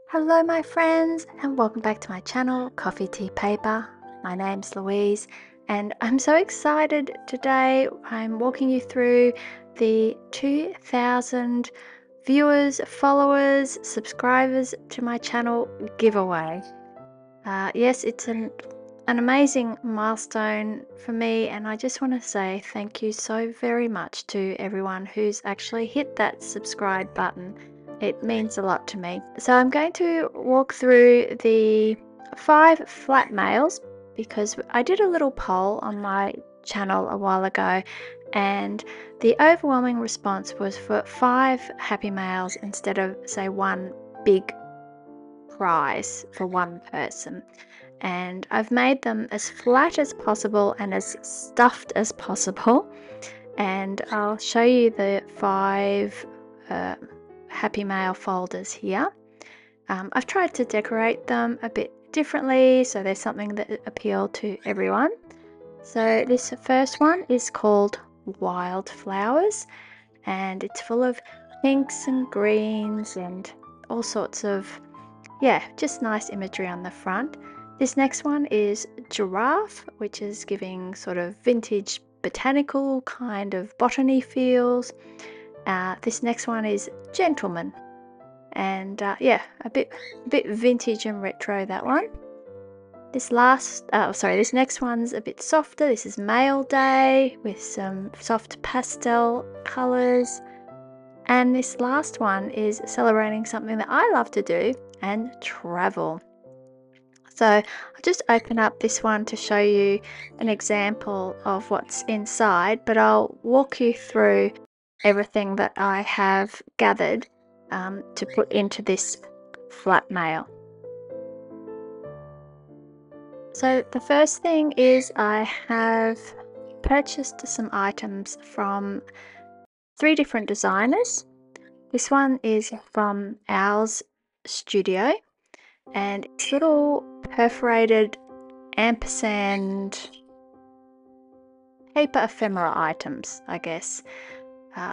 Hello my friends and welcome back to my channel Coffee Tea Paper. My name's Louise and I'm so excited today. I'm walking you through the 2000 viewers, followers, subscribers to my channel giveaway. Yes, it's an amazing milestone for me, and I just want to say thank you so very much to everyone who's actually hit that subscribe button. It means a lot to me. So I'm going to walk through the 5 flat mails because I did a little poll on my channel a while ago, and the overwhelming response was for 5 happy mails instead of, say, one big prize for one person. And I've made them as flat as possible and as stuffed as possible, and I'll show you the 5 happy mail folders here. I've tried to decorate them a bit differently so there's something that appeals to everyone. So this first one is called Wildflowers, and it's full of pinks and greens and all sorts of, yeah, just nice imagery on the front. This next one is Giraffe, which is giving sort of vintage botanical kind of botany feels. This next one is Gentleman, and yeah, a bit vintage and retro, that one. This next one's a bit softer. This is Mail Day with some soft pastel colors. And this last one is celebrating something that I love to do, and travel. So I'll just open up this one to show you an example of what's inside, but I'll walk you through everything that I have gathered to put into this flat mail. So the first thing is I have purchased some items from 3 different designers. This one is from Owl's Studio, and it's little perforated ampersand paper ephemera items, I guess.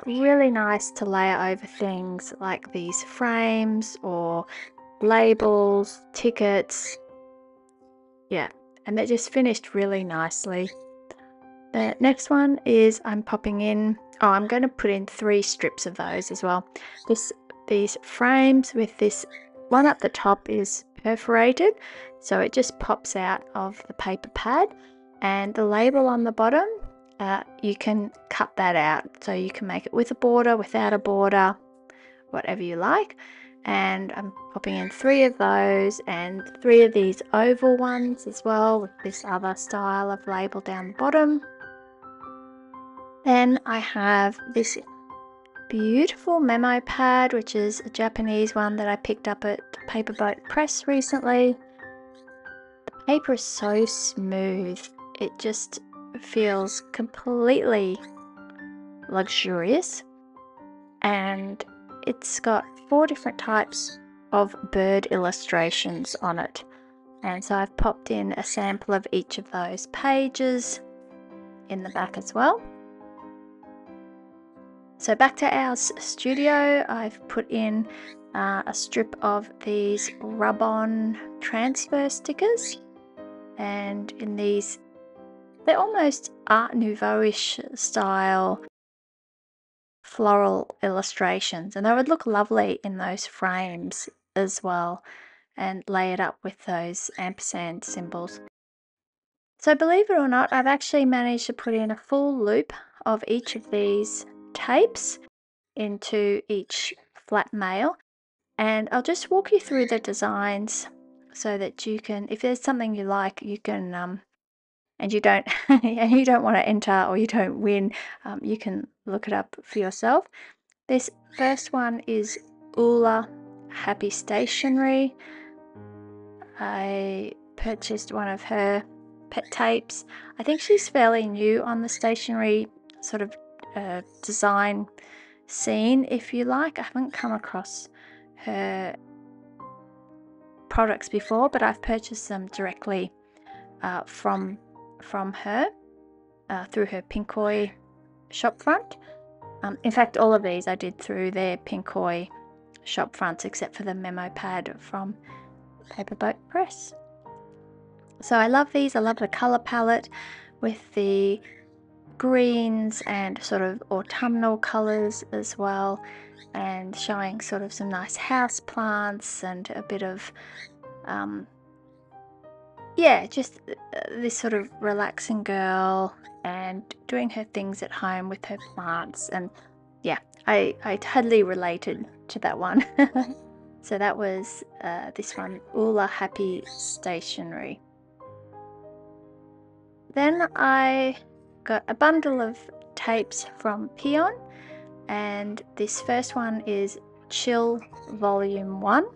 Really nice to layer over things like these frames or labels, tickets. Yeah, and they're just finished really nicely. The next one is I'm going to put in 3 strips of those as well. These frames with this one up the top is perforated, so it just pops out of the paper pad, and the label on the bottom, you can cut that out, so you can make it with a border, without a border, whatever you like. And I'm popping in 3 of those and 3 of these oval ones as well with this other style of label down the bottom. Then I have this beautiful memo pad, which is a Japanese one that I picked up at Paper Boat Press recently. The paper is so smooth, it just feels completely luxurious, and it's got 4 different types of bird illustrations on it, and so I've popped in a sample of each of those pages in the back as well. So back to our studio, I've put in a strip of these rub-on transfer stickers, and in these, they're almost Art Nouveau-ish style floral illustrations, and they would look lovely in those frames as well, and lay it up with those ampersand symbols. So believe it or not, I've actually managed to put in a full loop of each of these tapes into each flat mail, and I'll just walk you through the designs so that you can, if there's something you like, you can and you don't and you don't want to enter or you don't win, you can look it up for yourself. This first one is Ula Happy Stationery. I purchased one of her pet tapes. I think she's fairly new on the stationery sort of design scene, if you like. I haven't come across her products before, but I've purchased them directly from her through her Pinkoi shopfront. In fact, all of these I did through their Pinkoi shop fronts except for the memo pad from Paper Boat Press. So I love these. I love the color palette with the greens and sort of autumnal colors as well, and showing sort of some nice house plants and a bit of yeah, just this sort of relaxing girl and doing her things at home with her plants. And yeah, I totally related to that one. So that was this one, Ula Happy Stationery. Then I got a bundle of tapes from Peon, and this first one is Chill Volume 1.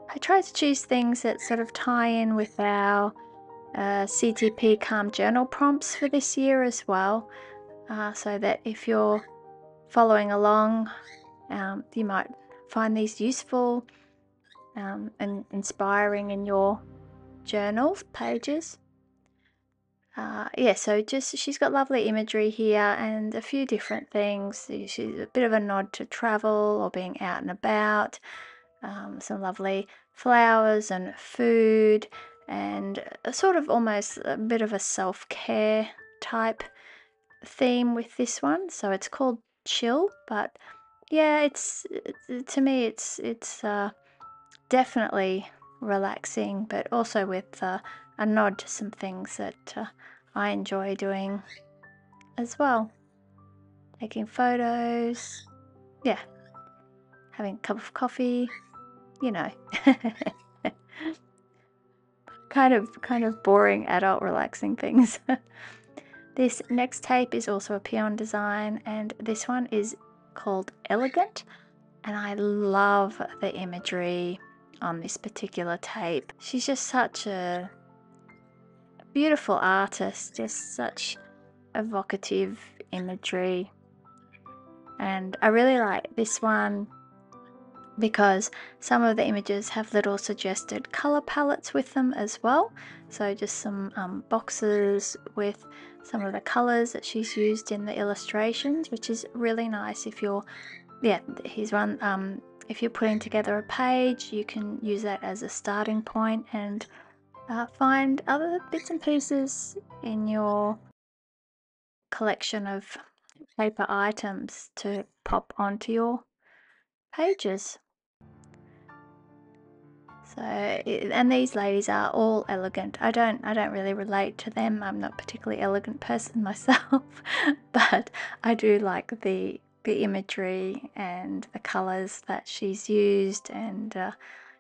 I try to choose things that sort of tie in with our CTP Calm Journal prompts for this year as well, so that if you're following along, you might find these useful and inspiring in your journal pages. Yeah, so just she's got lovely imagery here and a few different things. She's a bit of a nod to travel or being out and about. Some lovely flowers and food, and a sort of almost a bit of a self-care type theme with this one. So it's called Chill, but yeah, it's to me it's definitely relaxing, but also with a nod to some things that I enjoy doing as well. Taking photos, yeah, having a cup of coffee, you know. kind of boring adult relaxing things. This next tape is also a Peon design, and this one is called Elegant, and I love the imagery on this particular tape. She's just such a beautiful artist, just such evocative imagery, and I really like this one because some of the images have little suggested color palettes with them as well. So just some boxes with some of the colors that she's used in the illustrations, which is really nice if you're, yeah, here's one, if you're putting together a page, you can use that as a starting point and find other bits and pieces in your collection of paper items to pop onto your pages. So, and these ladies are all elegant. I don't really relate to them. I'm not a particularly elegant person myself, but I do like the imagery and the colors that she's used, and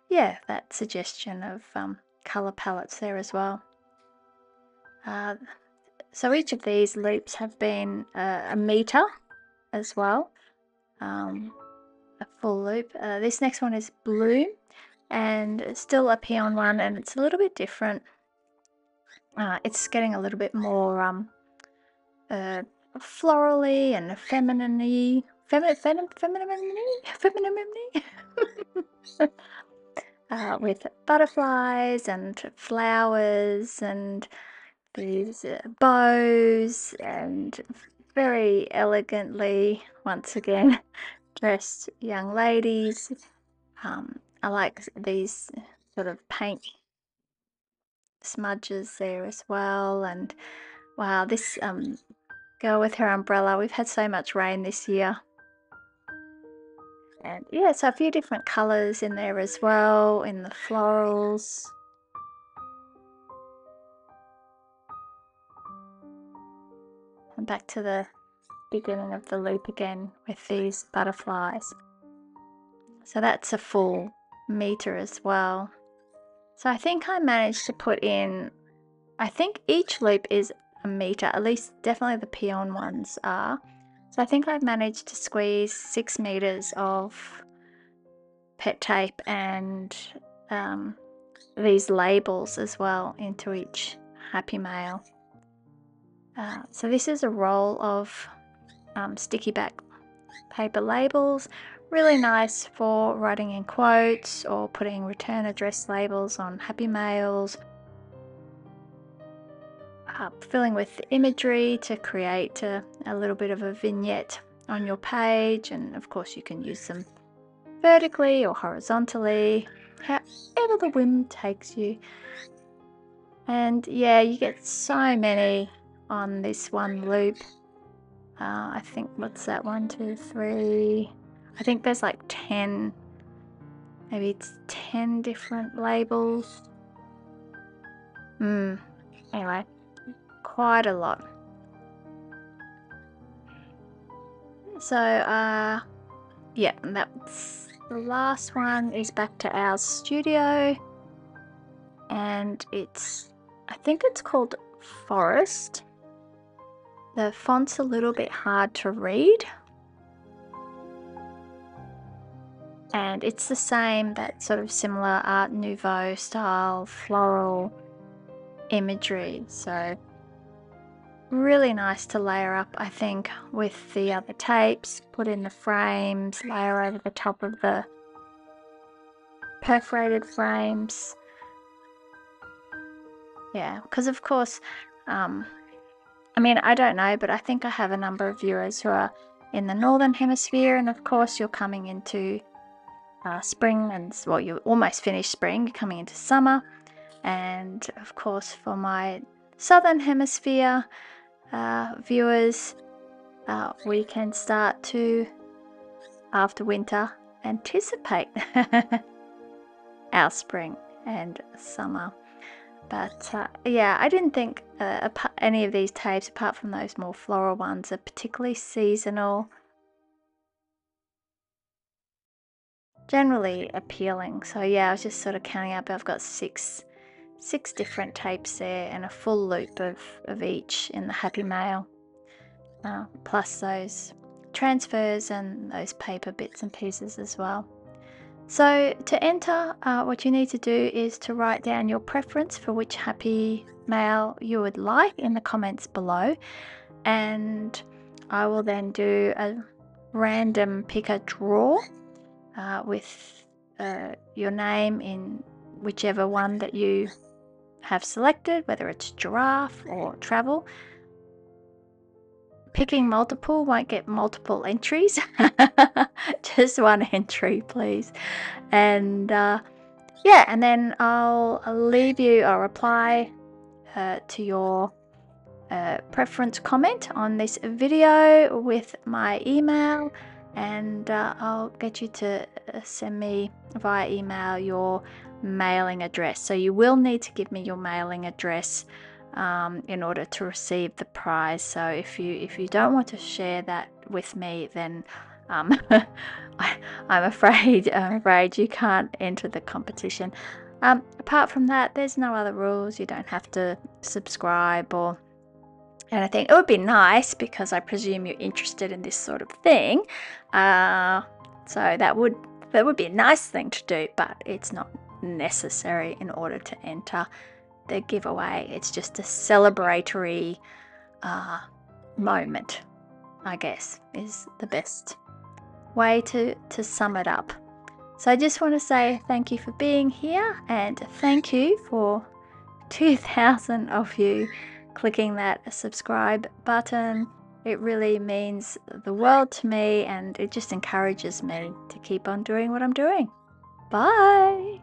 yeah, that suggestion of color palettes there as well. So each of these loops have been a meter as well, a full loop. This next one is Bloom, and still a peon one, and it's a little bit different. It's getting a little bit more florally and feminine-y, with butterflies and flowers and these bows, and very elegantly, once again, dressed young ladies. I like these sort of paint smudges there as well. And wow, this girl with her umbrella, we've had so much rain this year. And yeah, so a few different colors in there as well, in the florals. And back to the beginning of the loop again with these butterflies. So that's a full meter as well. So I think I managed to put in, I think each loop is a meter, at least definitely the peon ones are. So I think I've managed to squeeze 6 meters of pet tape and these labels as well into each happy mail. So this is a roll of sticky back paper labels, really nice for writing in quotes or putting return address labels on happy mails. filling with imagery to create a little bit of a vignette on your page. And of course you can use them vertically or horizontally, however the whim takes you. And yeah, you get so many on this one loop. I think, what's that, 1, 2, 3, I think there's like 10, maybe it's 10 different labels. Anyway, quite a lot. So yeah, and that's the last one. Is back to our studio, and I think it's called Forest. The font's a little bit hard to read, and it's the same, that sort of similar Art Nouveau style floral imagery. So really nice to layer up, I think, with the other tapes, put in the frames, layer over the top of the perforated frames. Yeah, because of course, I mean, I don't know, but I think I have a number of viewers who are in the Northern Hemisphere, and of course you're coming into spring, and well, you almost finished spring, you're coming into summer. And of course for my Southern Hemisphere viewers, we can start to, after winter, anticipate our spring and summer. But yeah, I didn't think any of these tapes, apart from those more floral ones, are particularly seasonal. Generally appealing. So yeah, I was just sort of counting up. I've got six different tapes there, and a full loop of each in the Happy Mail, plus those transfers and those paper bits and pieces as well. So to enter, what you need to do is to write down your preference for which Happy Mail you would like in the comments below, and I will then do a random picker draw with your name in whichever one that you have selected, whether it's giraffe or travel. Picking multiple won't get multiple entries. Just one entry, please. And yeah, and then I'll leave you a reply to your preference comment on this video with my email, and I'll get you to send me via email your mailing address. So you will need to give me your mailing address in order to receive the prize. So if you don't want to share that with me, then I'm afraid you can't enter the competition. Apart from that, there's no other rules. You don't have to subscribe or anything. It would be nice, because I presume you're interested in this sort of thing. So that would be a nice thing to do, but it's not necessary in order to enter the giveaway. It's just a celebratory moment, I guess, is the best way to sum it up. So I just want to say thank you for being here, and thank you for 2,000 of you clicking that subscribe button. It really means the world to me, and it just encourages me to keep on doing what I'm doing. Bye!